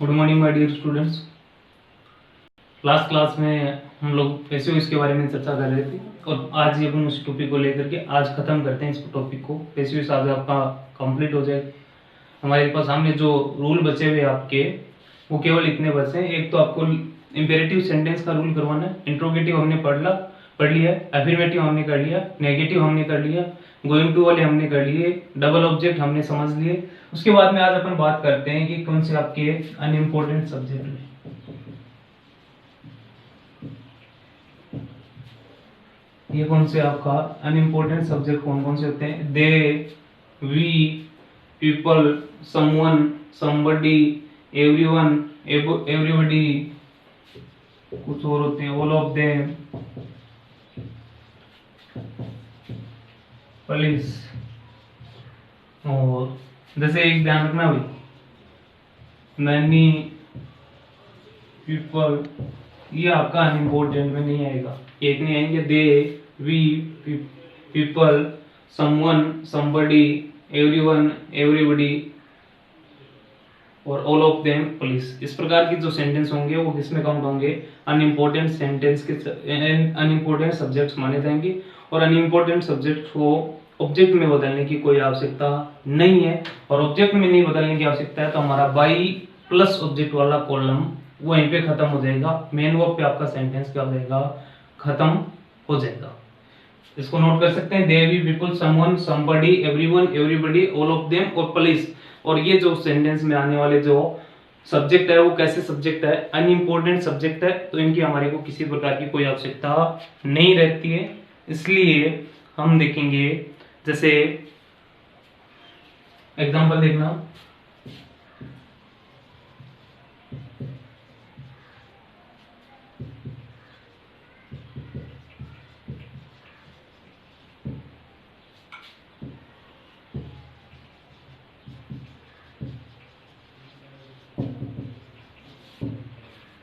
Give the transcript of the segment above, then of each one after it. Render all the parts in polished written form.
Good morning my dear students. Last class में हम लोग पेशियोइड्स के बारे में चर्चा कर रहे थे और आज ही अपन उस टॉपिक को लेकर के आज खत्म करते हैं इस टॉपिक को। पेशियोइड्स आज आपका कंप्लीट हो जाए। हमारे पास सामने जो रूल बचे हुए आपके वो केवल इतने बचे हैं। एक तो आपको इंपेरेटिव सेंटेंस का रूल करवाना है। इंट्रोगेटिव हमने पढ़ लिया, अफर्मेटिव हमने कर लिया, नेगेटिव हमने कर लिया, गोइंग टू वाले हमने कर लिए, डबल ऑब्जेक्ट हमने समझ लिए। उसके बाद में आज अपन बात करते हैं कि कौन से आपके अनइम्पोर्टेंट सब्जेक्ट में ये कौन से आपका अनइम्पोर्टेंट सब्जेक्ट कौन कौन से होते हैं। They, we, people, someone, somebody, everyone, everybody, कुछ और होते हैं, ऑल ऑफ देम, पुलिस। और जैसे एक ध्यान रखना भाई, मैनी, पीपल, ये आपका अनइम्पोर्टेंट में नहीं आएगा। एक नहीं आएंगे। They, we, people, someone, somebody, everyone, everybody और ऑल ऑफ देम, पुलिस। इस प्रकार की जो सेंटेंस होंगे वो किसमें काउंट होंगे? अनइम्पोर्टेंट सेंटेंस के अनइम्पोर्टेंट सब्जेक्ट्स माने जाएंगे। और अनइम्पोर्टेंट सब्जेक्ट को ऑब्जेक्ट में बदलने की कोई आवश्यकता नहीं है। और ऑब्जेक्ट में नहीं बदलने की आवश्यकता है तो हमारा बाई प्लस ऑब्जेक्ट वाला कॉलम वो यहीं पे खत्म हो जाएगा। मेन वर्ब पे आपका सेंटेंस क्या हो जाएगा? खत्म हो जाएगा। इसको नोट कर सकते हैं। They, we, people, someone, somebody, everyone, everybody, all of them और पुलिस। और ये जो सेंटेंस में आने वाले जो सब्जेक्ट है वो कैसे सब्जेक्ट है? अनइम्पोर्टेंट सब्जेक्ट है। तो इनकी हमारे को किसी प्रकार की कोई आवश्यकता नहीं रहती है। इसलिए हम देखेंगे, जैसे एग्जांपल देखना,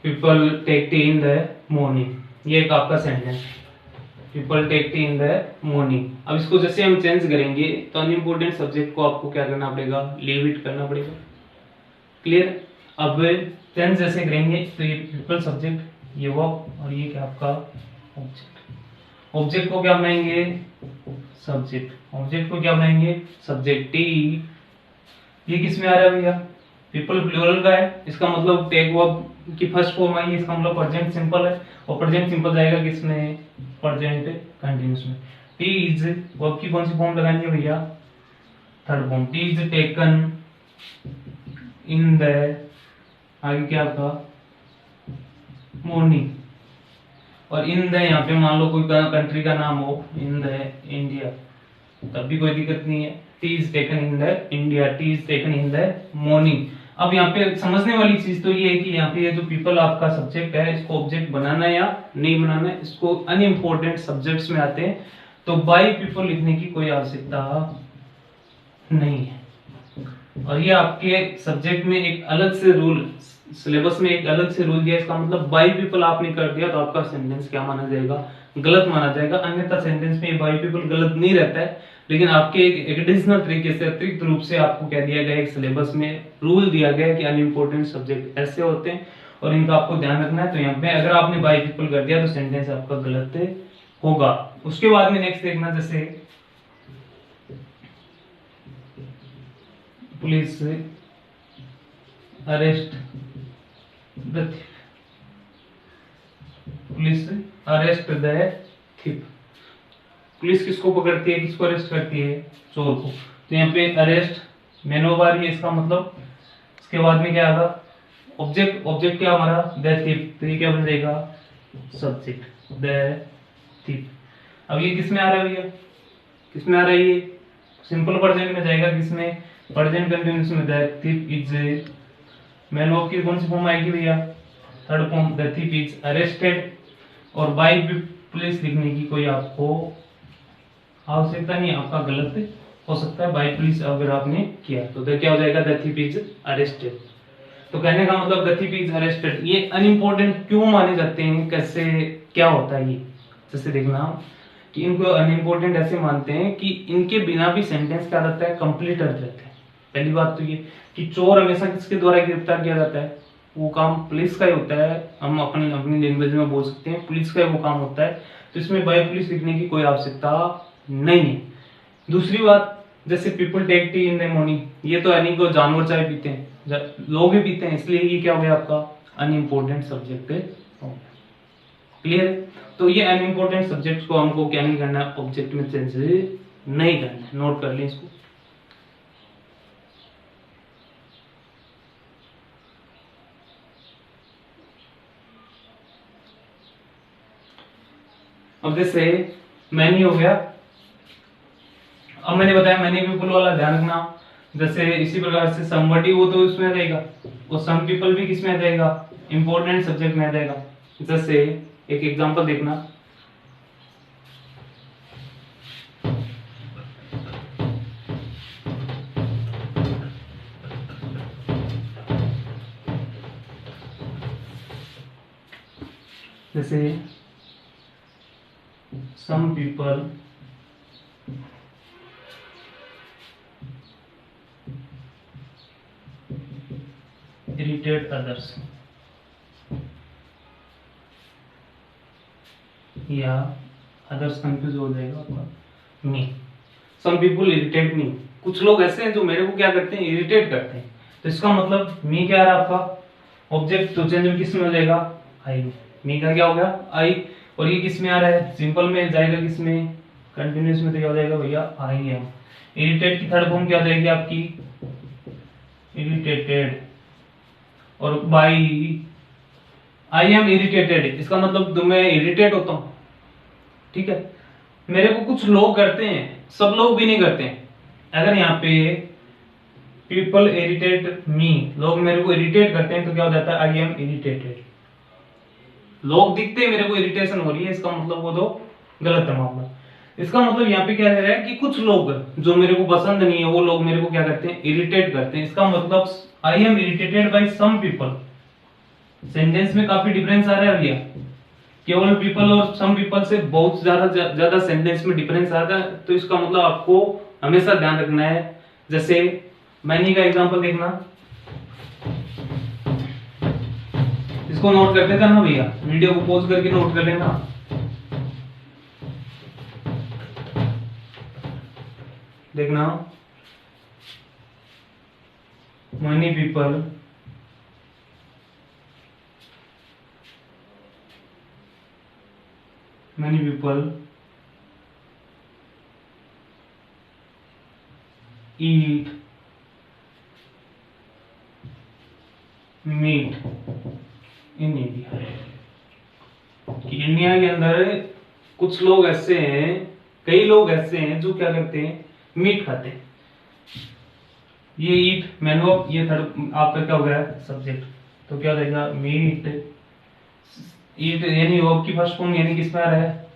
people take tea in the morning. ये एक आपका सेंटेंस है, people take tea in the morning. अब इसको जैसे हम चेंज करेंगे तो अनइम्पोर्टेंट सब्जेक्ट को आपको क्या करना पड़ेगा? लीव इट करना पड़ेगा। क्लियर? अब चेंज जैसे करेंगे तो ये पीपल सब्जेक्ट, ये वर्ब और ये क्या आपका ऑब्जेक्ट। ऑब्जेक्ट को क्या बनाएंगे? सब्जेक्ट। ऑब्जेक्ट को क्या बनाएंगे? सब्जेक्ट। टी, ये किस में आ रहा है भैया? पीपल प्लूरल का है, इसका मतलब टेक वर्ब की फर्स्ट फॉर्म आई है, इसका मतलब प्रेजेंट सिंपल है। और प्रेजेंट सिंपल जाएगा किसमें? प्रेजेंट कंटीन्यूअस में। टी इज वर्ब की कौन सी फॉर्म लगानी है भैया? Third form. T is taken in the, आगे क्या आपका? मॉर्निंग। और इन द यहाँ पे मान लो कोई कंट्री का नाम हो, इन द इंडिया, तब भी कोई दिक्कत नहीं है। T is taken in the India, T is taken in the morning. अब यहाँ पे समझने वाली चीज तो ये है कि यहाँ पे ये जो पीपल आपका सब्जेक्ट है, इसको ऑब्जेक्ट बनाना है या नहीं बनाना है। इसको अनइम्पोर्टेंट सब्जेक्ट्स में आते हैं तो बाई पीपल लिखने की कोई आवश्यकता नहीं है। और ये आपके सब्जेक्ट में एक अलग से रूल, सिलेबस में एक अलग से रूल दिया। इसका मतलब बाई पीपल आपने कर दिया तो आपका सेंटेंस क्या माना जाएगा? गलत माना जाएगा। अन्यथा सेंटेंस में बाई पीपल गलत नहीं रहता है, लेकिन आपके एक एडिशनल तरीके से, अतिरिक्त रूप से आपको क्या दिया गया? एक सिलेबस में रूल दिया गया कि अनइम्पोर्टेंट सब्जेक्ट ऐसे होते हैं और इनका आपको ध्यान रखना है। तो यहाँ पे अगर आपने बाई पीपल कर दिया तो सेंटेंस आपका गलत होगा। उसके बाद में नेक्स्ट देखना, जैसे police arrest the thief. Police arrest the thief. Police किसको पकड़ती है? किसको अरेस्ट करती है? चोर को। तो यहाँ पे अरेस्ट मेन वर्ब आ रही है, इसका मतलब इसके बाद में क्या आएगा? ऑब्जेक्ट। ऑब्जेक्ट क्या हमारा? The thief. तो ये क्या बन जाएगा? Subject, the thief. अब ये किसमें आ रहा है भैया? किसमें आ रहा है? ये सिंपल प्रेजेंट में जाएगा। किसमें? प्रेजेंट कंटिन्यूअस में। The thief is, main verb की कौन सी फॉर्म आएगी भैया? Third form. The thief is arrested. और बाय पुलिस लिखने की कोई आपको आवश्यकता नहीं, आपका गलत हो सकता है। बाय पुलिस अगर आपने किया तो क्या हो जाएगा? The thief is arrested. तो कहने का मतलब द थिफ इज अरेस्टेड। ये अनइम्पोर्टेंट क्यों माने जाते हैं? कैसे, क्या होता है ये? जैसे देखना कि इनको अनइम्पोर्टेंट ऐसे मानते हैं कि इनके बिना भी सेंटेंस क्या रहता है? कंप्लीट अर्थ रहता है। पहली बात तो ये कि चोर हमेशा किसके द्वारा गिरफ्तार किया जाता है, वो काम पुलिस का ही होता है, हम अपनी अपनी लैंग्वेज में बोल सकते हैं पुलिस का ही वो काम होता है, तो इसमें बाय पुलिस लिखने की कोई आवश्यकता नहीं है। दूसरी बात, जैसे people take tea in the morning, ये तो यानी कि जानवर चाय पीते हैं, लोग भी पीते हैं, इसलिए ये क्या हो गया आपका अनइम्पोर्टेंट सब्जेक्ट हो गया। क्लियर है? तो ये अनइम्पोर्टेंट सब्जेक्ट को हमको क्या नहीं करना है, ऑब्जेक्ट में चेंज नहीं करना है, नोट कर लें इसको। अब जैसे मैनी हो गया, अब मैंने बताया मैनी पीपल वाला ध्यान रखना, जैसे इसी प्रकार से समबडी वो तो इसमें आ जाएगा, और सम पीपल भी किसमें आ जाएगा, इंपॉर्टेंट सब्जेक्ट में आ जाएगा। जैसे एक एग्जांपल देखना, जैसे सम पीपल इरिटेट अदर्स, या अदर्स कंफ्यूज हो जाएगा आपका, मी। सम पीपल इरिटेट मी, कुछ लोग ऐसे हैं जो मेरे को क्या करते हैं, इरिटेट करते हैं, तो इसका मतलब मी क्या रहा आपका ऑब्जेक्ट, तो चेंज किस में हो जाएगा, आई में। मी का क्या हो गया, आई, और ये किस में आ रहा है, सिंपल में जाएगा किस में, कंटिन्यूस में, तो क्या हो जाएगा भैया आई एम। इरिटेट की थर्ड फॉर्म क्या हो जाएगी आपकी, इरिटेटेड, और बाई आई एम इरिटेटेड, इसका मतलब तो मैं इरिटेट होता हूं, ठीक है। मेरे को कुछ लोग करते हैं, सब लोग भी नहीं करते हैं। अगर यहाँ पे पीपल इरिटेट मी, लोग मेरे को इरिटेट करते हैं, तो क्या हो जाता है, आई एम इरिटेटेड। लोग दिखते हैं मेरे को इरिटेशन हो रही है, इसका मतलब वो तो गलत है मामला। इसका मतलब यहाँ पे क्या है कि कुछ लोग जो मेरे को पसंद नहीं है, वो लोग मेरे को क्या करते हैं, इरिटेट करते हैं। इसका मतलब I am irritated by some people. Sentence में काफी डिफरेंस आ रहा है भैया, केवल पीपल और सम पीपल से बहुत ज्यादा सेंटेंस में डिफरेंस आता है, तो इसका मतलब आपको हमेशा ध्यान रखना है। जैसे मैनी का एग्जांपल देखना, इसको नोट करते थे ना भैया, वीडियो को पॉज करके नोट कर लेना। देखना, many people eat meat in India, कि इंडिया के अंदर कुछ लोग ऐसे हैं, कई लोग ऐसे हैं जो क्या करते हैं, मीट खाते हैं। ये ईट मैनो, ये थर्ड आपका क्या हो गया सब्जेक्ट, तो क्या हो जाएगा मीट। ईट यानी वर्ब की फर्स्ट फॉर्म यानी किस में आ रहा है,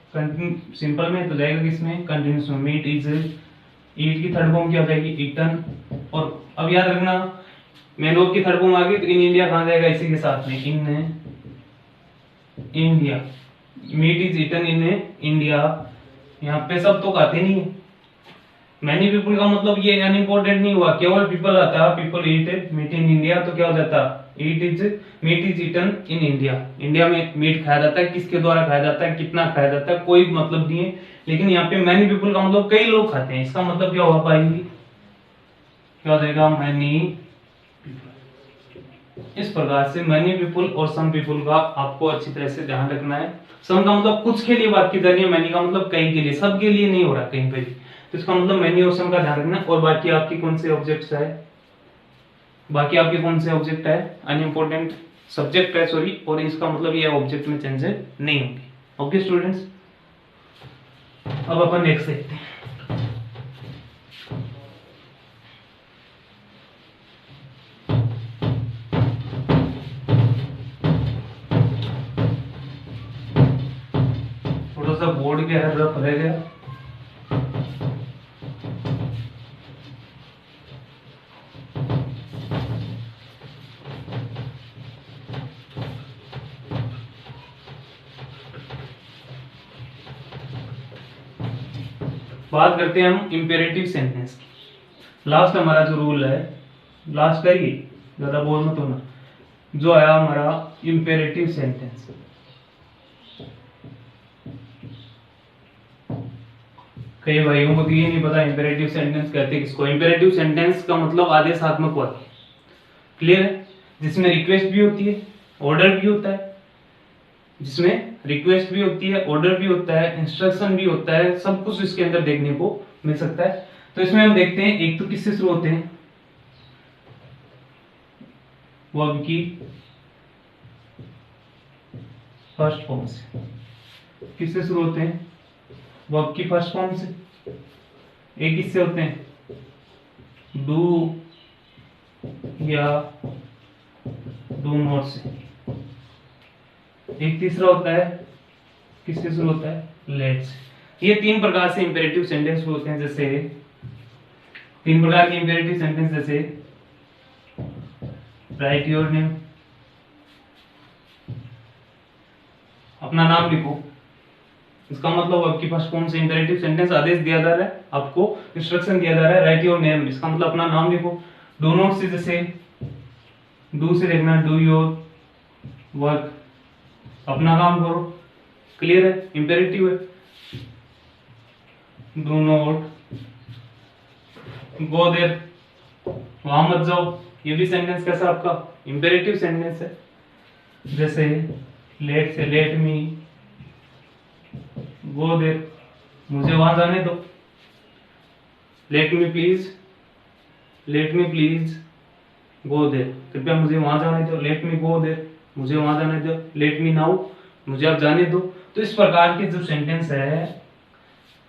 सिंपल में, तो जाएगा किसमें, कंटिन्यूस में। मीट इज, ईट की थर्ड फॉर्म क्या हो जाएगी, ईटन। और अब याद रखना, मेन वर्ब की थर्ड फॉर्म आ गई, तो इन इंडिया कहां जाएगा, इसी के साथ में, in India. Meat is eaten in India, यहाँ पे सब तो खाते नहीं है। मैनी पीपल का मतलब ये अनइम्पोर्टेंट नहीं हुआ, केवल पीपल आता है, people eat meat in India, तो क्या हो जाता, eat is meat is eaten in India. India में मीट खाया जाता है, किसके द्वारा खाया जाता है, कितना खाया जाता है, कोई मतलब नहीं है। लेकिन यहाँ पे मैनी पीपल का मतलब कई लोग खाते हैं, इसका मतलब क्या हुआ पाएगी, क्या हो जाएगा, मैनी पीपल। इस प्रकार से मैनी पीपल और सम पीपल का आपको अच्छी तरह से ध्यान रखना है। सम का मतलब कुछ के लिए बात की जा रही है, मैनी का मतलब कई के लिए, सब के लिए नहीं हो रहा कहीं पे भी, तो इसका मतलब मैनी और सम का ध्यान रखना। और बाकी आपकी कौन से ऑब्जेक्ट्स है, बाकी आपके कौन से ऑब्जेक्ट है, अनइम्पोर्टेंट सब्जेक्ट है, सॉरी, और इसका मतलब ये ऑब्जेक्ट में चेंज नहीं होंगे। ओके स्टूडेंट्स, अब अपन नेक्स्ट देखते हैं। थोड़ा सा बोर्ड क्या है, रफ रह गया। बात करते हैं हम इंपेरेटिव सेंटेंस की। लास्ट हमारा जो रूल है, लास्ट है ये, ज्यादा बोल मत होना, जो आया हमारा इंपेरेटिव सेंटेंस। कई भाइयों को तो ये नहीं पता इंपेरेटिव सेंटेंस कहते किसको। इंपेरेटिव सेंटेंस का मतलब आदेशात्मक वाक्य, क्लियर है, जिसमें रिक्वेस्ट भी होती है, ऑर्डर भी होता है, जिसमें रिक्वेस्ट भी होती है, ऑर्डर भी होता है, इंस्ट्रक्शन भी होता है, सब कुछ इसके अंदर देखने को मिल सकता है। तो इसमें हम देखते हैं, एक तो किससे शुरू होते हैं, वर्ब की फर्स्ट फॉर्म से। किससे शुरू होते हैं, वर्ब की फर्स्ट फॉर्म से। एक किससे होते हैं, डू या डू नॉट से। एक तीसरा होता है, किससे शुरू होता है, लेट से। ये तीन प्रकार से इंपेरेटिव सेंटेंस शुरू होते हैं। जैसे तीन प्रकार के इंपेरेटिव सेंटेंस, जैसे राइट योर नेम, अपना नाम लिखो। इसका मतलब आपकी फर्स्ट फॉर्म से इंपेरेटिव सेंटेंस आदेश दिया जा रहा है, आपको इंस्ट्रक्शन दिया जा रहा है, राइट योर नेम, इसका मतलब अपना नाम लिखो। डू नॉट से, जैसे डू से देखना डू योर वर्क, अपना काम करो, क्लियर है, इंपेरेटिव है। डू नॉट गो देयर, वहां मत जाओ, ये भी सेंटेंस कैसा आपका, इंपेरेटिव सेंटेंस है। जैसे लेट से लेट मी गो देयर, मुझे वहां जाने दो। Let me please go there, कृपया मुझे वहां जाने दो। लेट मी गो देयर, मुझे वहां जाने दो। लेट मी नाउ, मुझे आप जाने दो। तो इस प्रकार के जो सेंटेंस है,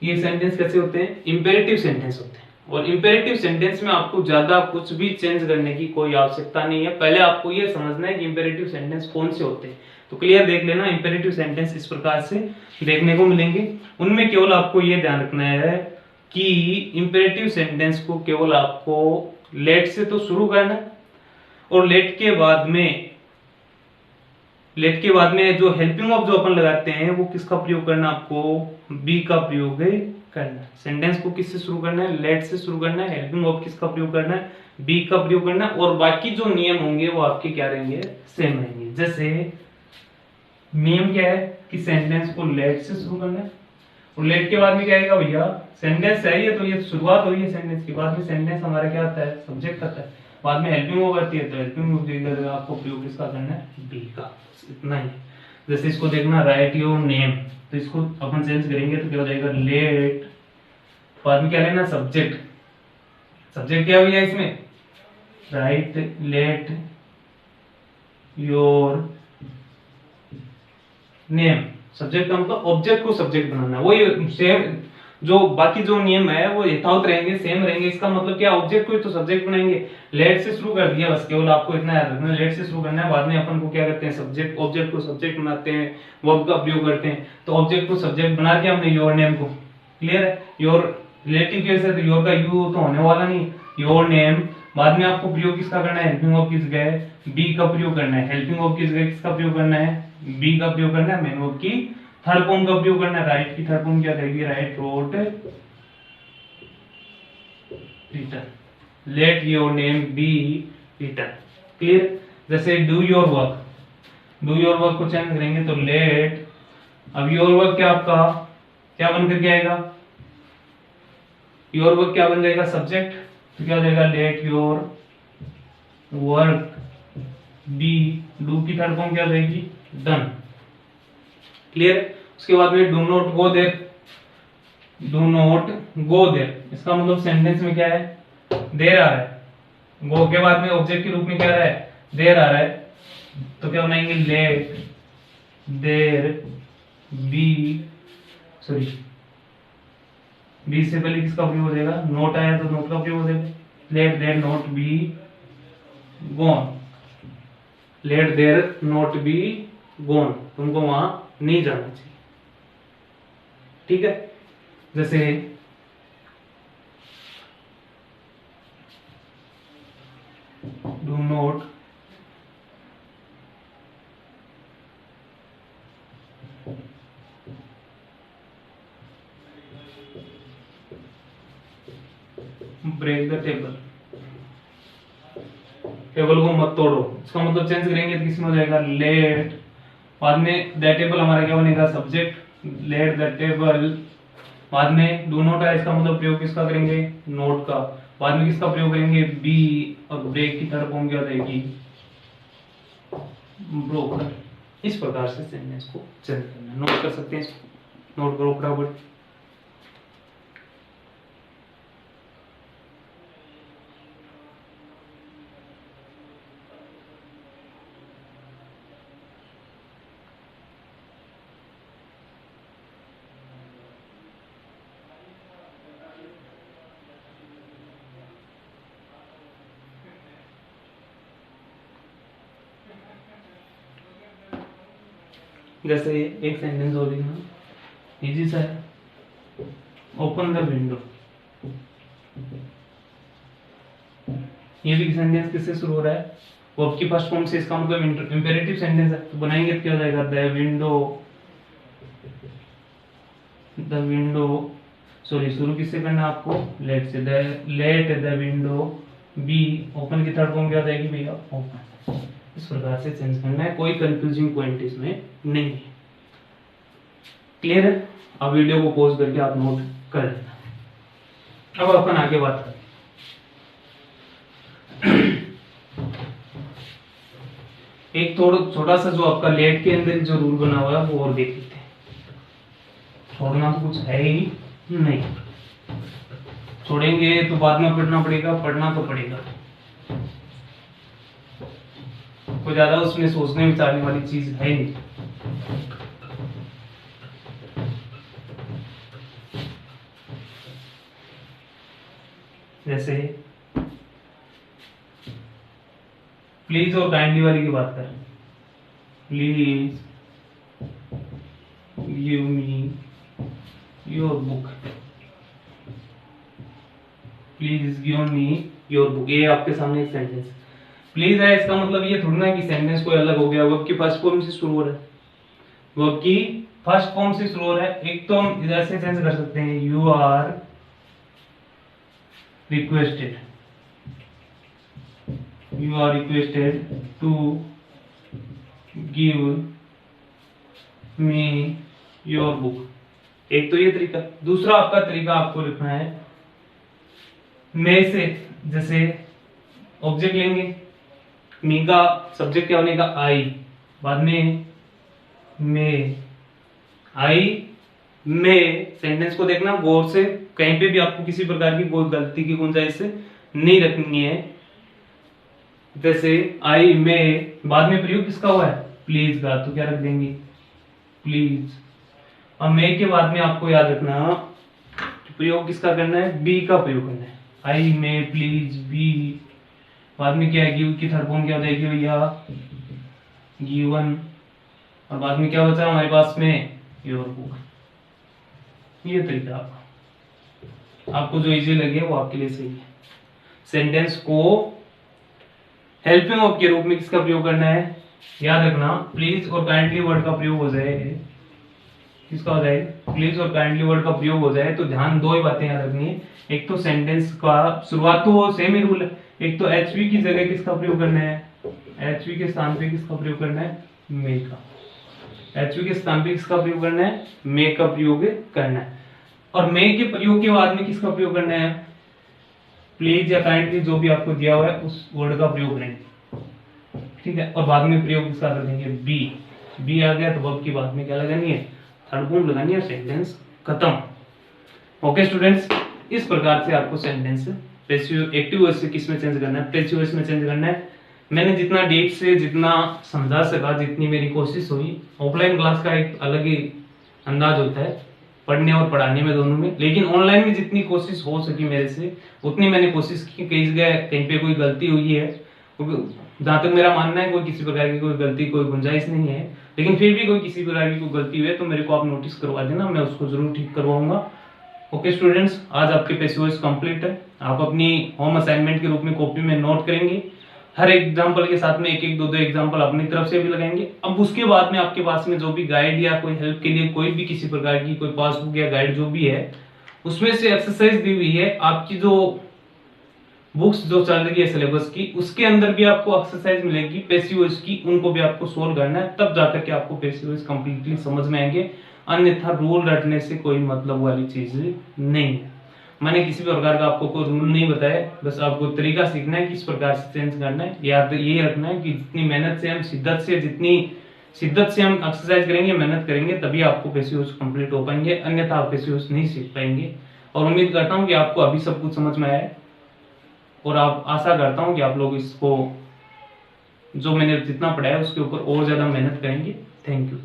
ये सेंटेंस कैसे होते हैं, इंपेरेटिव सेंटेंस होते हैं। और इंपेरेटिव सेंटेंस में आपको ज्यादा कुछ भी चेंज करने की कोई आवश्यकता नहीं है। पहले आपको ये समझना है कि इंपेरेटिव सेंटेंस कौन से होते हैं। तो क्लियर देख लेना, इंपेरेटिव सेंटेंस इस प्रकार से देखने को मिलेंगे। उनमें केवल आपको ये ध्यान रखना है कि इंपेरेटिव सेंटेंस को केवल आपको लेट से तो शुरू करना है, और लेट के बाद में जो हेल्पिंग ऑफ जो अपन लगाते हैं, वो किसका प्रयोग करना, आपको बी का प्रयोग करना है। सेंटेंस को किससे शुरू करना है, लेट से शुरू करना है। हेल्पिंग ऑफ किसका प्रयोग करना है, बी का प्रयोग करना है। और बाकी जो नियम होंगे वो आपके क्या रहेंगे, सेम रहेंगे। जैसे नियम क्या है कि सेंटेंस को लेट से शुरू करना है, और लेट के बाद में क्या आएगा भैया, सेंटेंस चाहिए तो ये शुरुआत हुई है सेंटेंस की, बाद में सेंटेंस हमारा क्या आता है, सब्जेक्ट आता है। बाद में हेल्पिंग वर्ब आती है, तो हेल्पिंग वर्ब आपको प्रयोग किसका करना है, बी का। इतना ही। जैसे इसको देखना, राइट योर नेम, तो इसको अपन चेंज करेंगे तो क्या हो जाएगा, लेट, बाद में क्या लेना, सब्जेक्ट। सब्जेक्ट क्या भैया इसमें, right let your name. Subject का मतलब ऑब्जेक्ट को सब्जेक्ट बनाना है। वही सेम जो बाकी जो नियम है वो यथावत रहेंगे, सेम रहेंगे। इसका मतलब क्या, ऑब्जेक्ट को तो सब्जेक्ट बनाएंगे। लेट से शुरू कर दिया, बस केवल आपको इतना याद रखना है, लेट से शुरू करना है। बाद में अपन को क्या करते हैं, सब्जेक्ट, ऑब्जेक्ट को सब्जेक्ट बनाते हैं, वर्ब का प्रयोग करते हैं। तो ऑब्जेक्ट को सब्जेक्ट बना के हमने योर नेम को, क्लियर है। योर रिलेटिव केस है तो योर का यू तो होने वाला नहीं, योर नेम। बाद में आपको प्रयोग किसका करना है, हेल्पिंग ऑफ की जगह बी का प्रयोग करना है। हेल्पिंग ऑफ की जगह किसका प्रयोग करना है, बी का प्रयोग करना है। मेन वर्ब की थर्ड फॉर्म का प्रयोग करना है। राइट की थर्ड फॉर्म क्या रहेगी, write wrote written. Let your name be written, clear. जैसे do your work, do your work को चेंज करेंगे तो लेट, अब योर वर्क क्या आपका क्या बन करके आएगा, योर वर्क क्या बन जाएगा, सब्जेक्ट। तो क्या हो जाएगा, let your work be, do की थर्ड फॉर्म क्या हो जाएगी, डन, क्लियर। उसके बाद में do not go there, do not go there, इसका मतलब सेंटेंस में क्या है, देर आ रहा है। गो के बाद में ऑब्जेक्ट के रूप में क्या आ रहा है, देर आ रहा है। तो क्या बनाएंगे, let there be, sorry be से पहले किसका प्रयोग हो जाएगा, नोट आया तो नोट का प्रयोग हो जाएगा। Let there not be gone, let there not be gone, तुमको वहां नहीं जाना चाहिए, ठीक है। जैसे do not break the table, table को मत तोड़ो, इसका मतलब चेंज करेंगे तो किसमें हो जाएगा, लेट, बाद में द टेबल हमारा क्या बनेगा, सब्जेक्ट, लेट द टेबल, बाद में डू नॉट है, इसका मतलब प्रयोग किसका करेंगे, नोट का, बाद में किसका प्रयोग करेंगे, बी, और ब्रेक की थर्ड फॉर्म क्या हो जाएगी, ब्रोकन। इस प्रकार से सेंटेंस को चेंज करना है, नोट कर सकते हैं इसको, नोट करो फटाफट। जैसे एक सेंटेंस और लिखना, इजी सा है, ओपन द विंडो, ये भी सेंटेंस किससे शुरू हो रहा है, वर्ब की फर्स्ट फॉर्म से, इसका मतलब इंपेरेटिव सेंटेंस है, तो बनाएंगे तो क्या हो जाएगा, द विंडो, सॉरी शुरू किससे करना है आपको, लेट से, let the window be, open की थर्ड फॉर्म क्या हो जाएगी भैया, ओपन। इस प्रकार से चेंज करना है, कोई कंफ्यूजिंग पॉइंट इसमें नहीं है, क्लियर है। अब वीडियो को पॉज करके आप नोट कर लेना। अब अपन आगे बात करें, एक थोड़ा छोटा सा जो आपका लेट के अंदर जो रूल बना हुआ है वो और देख लेते हैं, छोड़ना तो कुछ है ही नहीं, छोड़ेंगे तो बाद में पढ़ना पड़ेगा, पढ़ना तो पड़ेगा, कोई ज्यादा उसमें सोचने विचारने वाली चीज है नहीं। जैसे प्लीज और काइंडली वाली की बात करें, please give me your book, please give me your book, ये आपके सामने एक सेंटेंस प्लीज है, इसका मतलब ये थोड़ी ना कि सेंटेंस कोई अलग हो गया, वर्ब की फर्स्ट फॉर्म से शुरू हो रहा है, वर्ब की फर्स्ट फॉर्म से शुरू हो रहा है। एक तो हम इधर से चेंज कर सकते हैं, you are requested, you are requested to give me your book, एक तो ये तरीका। दूसरा आपका तरीका आपको लिखना है मैं से, जैसे ऑब्जेक्ट लेंगे, मी का सब्जेक्ट क्या बनेगा, आई, बाद में मैं, आई मैं, सेंटेंस को देखना गौर से, कहीं पे भी आपको किसी प्रकार की कोई गलती की गुंजाइश नहीं रखनी है। जैसे आई में, बाद में प्रयोग किसका हुआ है, प्लीज का, तो क्या रख देंगे, प्लीज। अब मैं के बाद में आपको याद रखना प्रयोग किसका करना है, बी का प्रयोग करना है, आई में प्लीज बी, बाद में क्या है, गिव की थर्ड फॉर्म क्या हो जाएगी भैया, गिवन, और बाद में क्या बचा हमारे पास में, योर बुक। ये तरीका आपको जो इजी लगे वो आपके लिए सही है। सेंटेंस को हेल्पिंग वर्ब के रूप में किसका प्रयोग करना है, याद रखना प्लीज और काइंडली वर्ड का प्रयोग हो जाए, किसका हो जाए, प्लीज और काइंडली वर्ड का प्रयोग हो जाए तो ध्यान दो ही बातें याद रखनी है। एक तो सेंटेंस का शुरुआत तो सेम ही रूल है, एक तो एचवी की जगह किसका प्रयोग करना है, एचवी के स्थान पे किसका प्रयोग करना है, मे का, एचवी के स्थान पे किसका प्रयोग करना है, मे का प्रयोग करना है। और मे के प्रयोग के बाद में किसका प्रयोग करना है, प्लीज या काइंडली जो भी आपको दिया हुआ है उस वर्ड का प्रयोग करेंगे, ठीक है। और बाद में प्रयोग किसका कर देंगे, बी, बी आ गया तो वर्ब की बाद में क्या लगानी है, थर्ड फॉर्म लगानी है, सेंटेंस खत्म। ओके स्टूडेंट्स, इस प्रकार से आपको सेंटेंस पैसिव एक्टिव वॉइस से किस में चेंज करना है, पैसिव वॉइस में चेंज करना है। मैंने जितना डीप से जितना समझा सका, जितनी मेरी कोशिश हुई, ऑफलाइन क्लास का एक अलग ही अंदाज होता है पढ़ने और पढ़ाने में दोनों में, लेकिन ऑनलाइन में जितनी कोशिश हो सकी मेरे से उतनी मैंने कोशिश की। कई जगह कहीं पे कोई गलती हुई है, जहां तक मेरा मानना है कोई किसी प्रकार की कोई गलती कोई गुंजाइश नहीं है, लेकिन फिर भी कोई किसी प्रकार की कोई गलती हुई है तो मेरे को आप नोटिस करवा देना, मैं उसको जरूर ठीक करवाऊंगा। ओके स्टूडेंट्स, आज आपके पैसिव वॉइस कंप्लीट है। आप अपनी होम असाइनमेंट के रूप में कॉपी में नोट करेंगे, हर एग्जाम्पल के साथ में एक एक दो दो एग्जाम्पल अपनी तरफ से भी लगाएंगे। अब उसके बाद में आपके पास में जो भी गाइड या कोई हेल्प के लिए कोई भी किसी प्रकार की कोई पासबुक या गाइड जो भी है उसमें से एक्सरसाइज दी हुई है, आपकी जो बुक्स जो चल रही है सिलेबस की, उसके अंदर भी आपको एक्सरसाइज मिलेगी पैसिव वॉइस की, उनको भी आपको सोल्व करना है, तब जाकर के आपको पैसिव वॉइस कंप्लीटली समझ में आएंगे। अन्यथा रूल रटने से कोई मतलब वाली चीज नहीं है। मैंने किसी भी प्रकार का आपको कोई रूल नहीं बताया, बस आपको तरीका सीखना है कि किस प्रकार से चेंज करना है। याद ये रखना है कि जितनी मेहनत से हम जितनी शिद्दत से हम एक्सरसाइज करेंगे, मेहनत करेंगे, तभी आपको पैसिव वॉइस कंप्लीट हो पाएंगे, अन्यथा आप पैसिव वॉइस नहीं सीख पाएंगे। और उम्मीद करता हूँ कि आपको अभी सब कुछ समझ में आया है, और आप आशा करता हूँ कि आप लोग इसको जो मैंने जितना पढ़ाया उसके ऊपर और ज्यादा मेहनत करेंगे। Thank you.